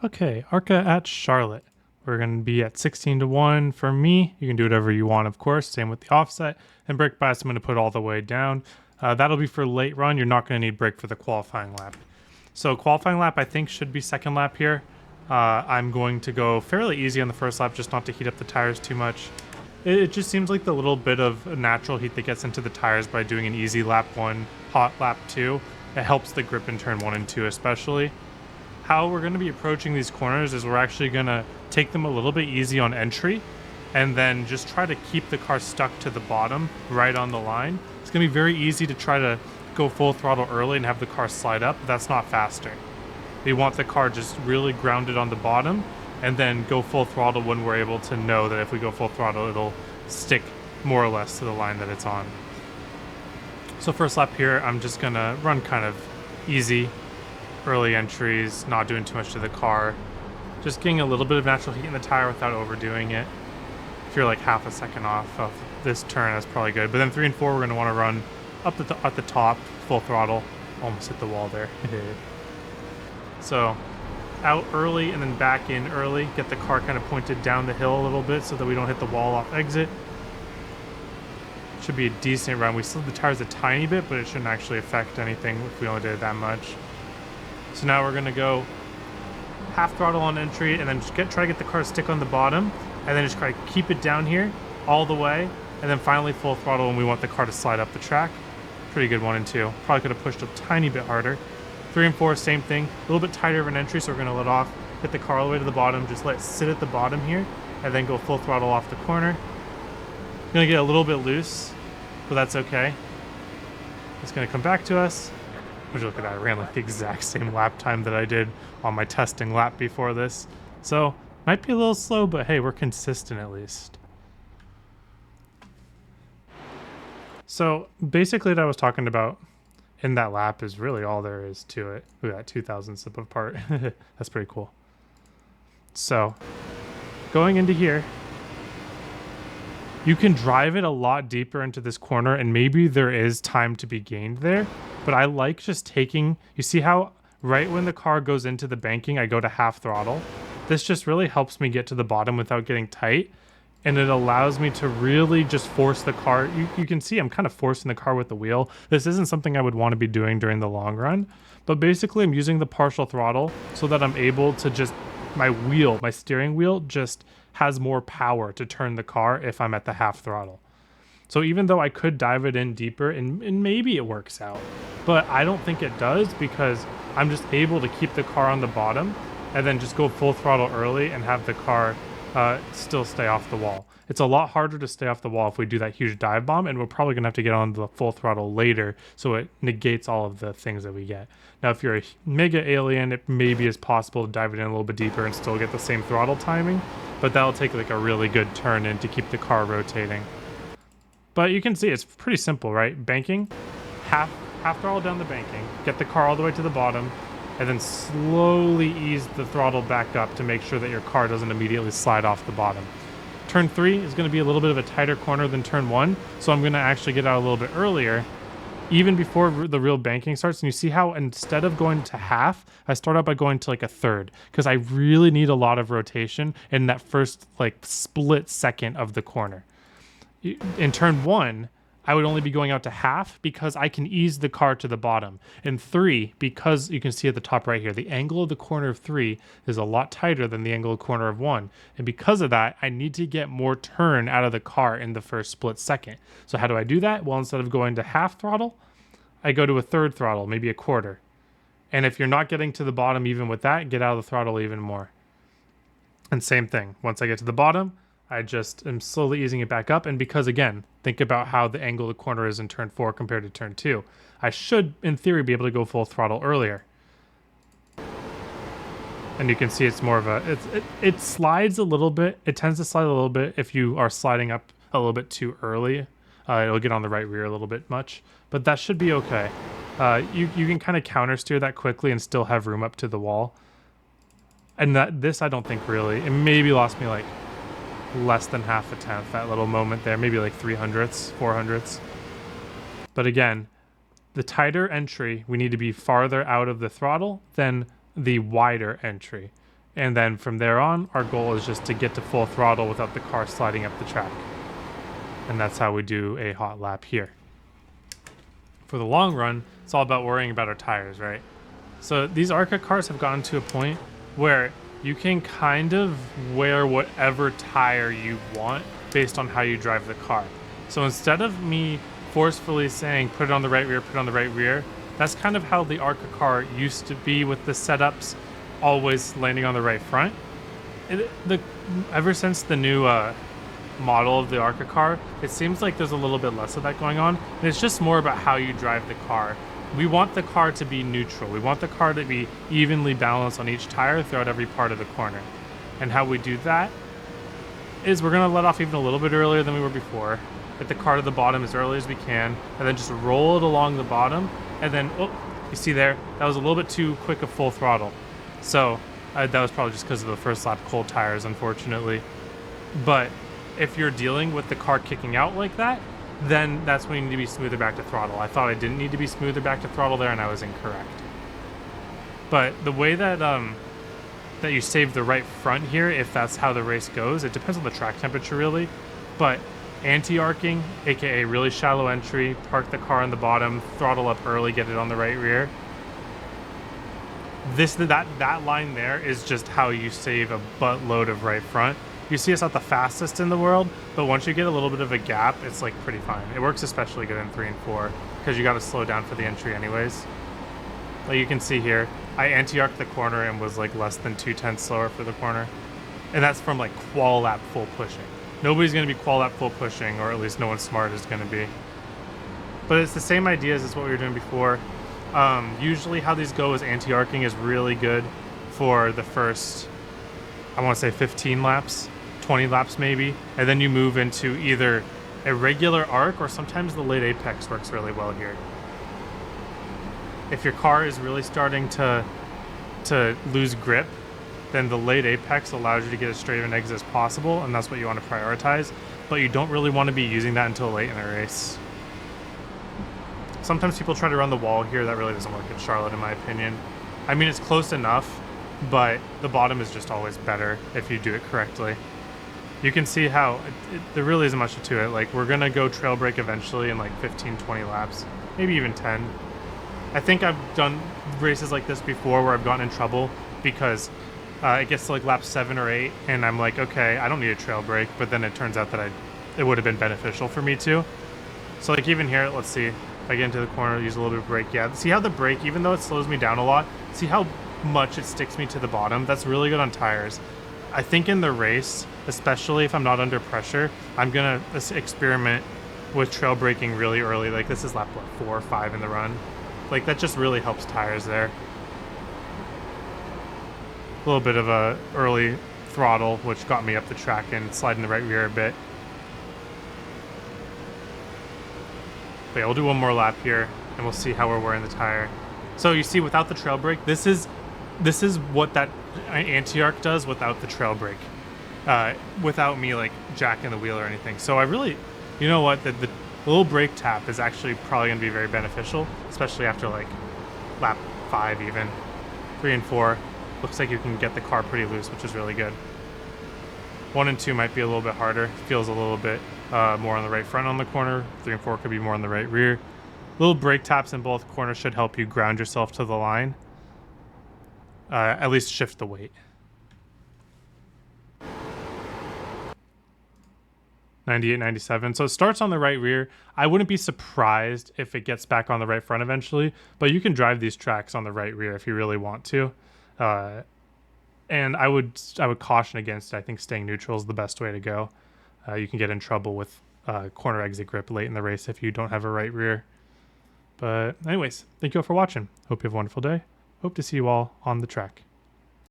Okay, Arca at Charlotte. We're going to be at 16-1 for me. You can do whatever you want, of course. Same with the offset. And brake bias, I'm going to put all the way down. That'll be for late run. You're not going to need brake for the qualifying lap. So qualifying lap, I think, should be second lap here. I'm going to go fairly easy on the first lap, just not to heat up the tires too much. It just seems like the little bit of natural heat that gets into the tires by doing an easy lap 1, hot lap 2. It helps the grip in turn 1 and 2 especially. How we're going to be approaching these corners is we're actually going to take them a little bit easy on entry and then just try to keep the car stuck to the bottom right on the line. It's going to be very easy to try to go full throttle early and have the car slide up. That's not faster. We want the car just really grounded on the bottom and then go full throttle when we're able to know that if we go full throttle, it'll stick more or less to the line that it's on. So first lap here, I'm just going to run kind of easy. Early entries, not doing too much to the car, just getting a little bit of natural heat in the tire without overdoing it. If you're like half a second off of this turn, that's probably good. But then 3 and 4, we're going to want to run up at the top, full throttle. Almost hit the wall there. So out early and then back in early, get the car kind of pointed down the hill a little bit so that we don't hit the wall off exit. Should be a decent run. We slid the tires a tiny bit, but it shouldn't actually affect anything if we only did it that much. So now we're going to go half throttle on entry and then just try to get the car to stick on the bottom and then just try to keep it down here all the way and then finally full throttle when we want the car to slide up the track. Pretty good 1 and 2. Probably could have pushed a tiny bit harder. 3 and 4, same thing. A little bit tighter of an entry, so we're going to let off, get the car all the way to the bottom, just let it sit at the bottom here and then go full throttle off the corner. Going to get a little bit loose, but that's okay. It's going to come back to us. Would you look at that? I ran like the exact same lap time that I did on my testing lap before this. So, might be a little slow, but hey, we're consistent at least. So, basically what I was talking about in that lap is really all there is to it. Look at that 2,000 slip apart. That's pretty cool. So, going into here, you can drive it a lot deeper into this corner and maybe there is time to be gained there. But I like just taking, you see how right when the car goes into the banking, I go to half throttle. This just really helps me get to the bottom without getting tight. And it allows me to really just force the car. You can see I'm kind of forcing the car with the wheel. This isn't something I would want to be doing during the long run. But basically I'm using the partial throttle so that I'm able to just, my steering wheel just has more power to turn the car if I'm at the half throttle. So even though I could dive it in deeper and maybe it works out, but I don't think it does because I'm just able to keep the car on the bottom and then just go full throttle early and have the car still stay off the wall. It's a lot harder to stay off the wall if we do that huge dive bomb, and we're probably going to have to get on the full throttle later so it negates all of the things that we get. Now, if you're a mega alien, it maybe is possible to dive it in a little bit deeper and still get the same throttle timing, but that'll take like a really good turn in to keep the car rotating. But you can see it's pretty simple, right? Banking, half throttle down the banking, get the car all the way to the bottom, and then slowly ease the throttle back up to make sure that your car doesn't immediately slide off the bottom. Turn 3 is going to be a little bit of a tighter corner than turn 1, so I'm going to actually get out a little bit earlier, even before the real banking starts. And you see how instead of going to half, I start out by going to like a third, because I really need a lot of rotation in that first like split second of the corner. In turn 1, I would only be going out to half because I can ease the car to the bottom. In 3, because you can see at the top right here, the angle of the corner of 3 is a lot tighter than the angle of corner of 1. And because of that, I need to get more turn out of the car in the first split second. So how do I do that? Well, instead of going to half throttle, I go to a third throttle, maybe a quarter. And if you're not getting to the bottom even with that, get out of the throttle even more. And same thing, once I get to the bottom, I just am slowly easing it back up. And because, again, think about how the angle of the corner is in turn 4 compared to turn 2. I should, in theory, be able to go full throttle earlier. And you can see it's more of a... It slides a little bit. It tends to slide a little bit if you are sliding up a little bit too early. It'll get on the right rear a little bit much. But that should be okay. You can kind of counter steer that quickly and still have room up to the wall. And this I don't think really... It maybe lost me like... less than half a tenth, that little moment there, maybe like 300ths, 400ths. But again, the tighter entry, we need to be farther out of the throttle than the wider entry. And then from there on, our goal is just to get to full throttle without the car sliding up the track. And that's how we do a hot lap here. For the long run, it's all about worrying about our tires, right? So these Arca cars have gotten to a point where you can kind of wear whatever tire you want based on how you drive the car. So instead of me forcefully saying, put it on the right rear, put it on the right rear, that's kind of how the Arca car used to be with the setups, always landing on the right front. Ever since the new model of the Arca car, it seems like there's a little bit less of that going on. And it's just more about how you drive the car. We want the car to be neutral. We want the car to be evenly balanced on each tire throughout every part of the corner. And how we do that is we're going to let off even a little bit earlier than we were before. Get the car to the bottom as early as we can, and then just roll it along the bottom. And then, oh, you see there, that was a little bit too quick of full throttle. So that was probably just because of the first lap cold tires, unfortunately. But if you're dealing with the car kicking out like that, then that's when you need to be smoother back to throttle. I thought I didn't need to be smoother back to throttle there, and I was incorrect. But the way that that you save the right front here, if that's how the race goes, it depends on the track temperature really, but anti-arcing, aka really shallow entry, park the car on the bottom, throttle up early, get it on the right rear. That line there is just how you save a buttload of right front. You see it's not the fastest in the world, but once you get a little bit of a gap, it's like pretty fine. It works especially good in 3 and 4 because you got to slow down for the entry anyways. Like you can see here, I anti-arced the corner and was like less than 2/10 slower for the corner. And that's from like qual lap full pushing. Nobody's going to be qual lap full pushing, or at least no one smart is going to be. But it's the same ideas as what we were doing before. Usually how these go is anti-arcing is really good for the first, I want to say 15 laps, 20 laps maybe, and then you move into either a regular arc or sometimes the late apex works really well here. If your car is really starting to lose grip, then the late apex allows you to get as straight of an exit as possible, and that's what you want to prioritize, but you don't really want to be using that until late in the race. Sometimes people try to run the wall here. That really doesn't work at Charlotte in my opinion. I mean, it's close enough, but the bottom is just always better if you do it correctly. You can see how there really isn't much to it. Like, we're gonna go trail brake eventually in like 15-20 laps, maybe even 10. I think I've done races like this before where I've gotten in trouble because it gets to like lap 7 or 8 and I'm like, okay, I don't need a trail brake, but then it turns out that it would have been beneficial for me to. So like even here, let's see, if I get into the corner, use a little bit of brake. Yeah, see how the brake, even though it slows me down a lot, see how much it sticks me to the bottom? That's really good on tires. I think in the race, especially if I'm not under pressure, I'm gonna experiment with trail braking really early. Like this is lap, what, 4 or 5 in the run. Like that just really helps tires there. A little bit of a early throttle, which got me up the track and sliding the right rear a bit. But yeah, we'll do one more lap here and we'll see how we're wearing the tire. So you see, without the trail brake, this is what that anti-arc does without the trail brake. Without me like jacking the wheel or anything. So I really, you know what, the little brake tap is actually probably going to be very beneficial, especially after like lap 5 even. 3 and 4, looks like you can get the car pretty loose, which is really good. 1 and 2 might be a little bit harder. Feels a little bit more on the right front on the corner. 3 and 4 could be more on the right rear. Little brake taps in both corners should help you ground yourself to the line. At least shift the weight. 98, 97. So it starts on the right rear. I wouldn't be surprised if it gets back on the right front eventually, but you can drive these tracks on the right rear if you really want to. And I would caution against it. I think staying neutral is the best way to go. You can get in trouble with corner exit grip late in the race if you don't have a right rear. But anyways, thank you all for watching. Hope you have a wonderful day. Hope to see you all on the track.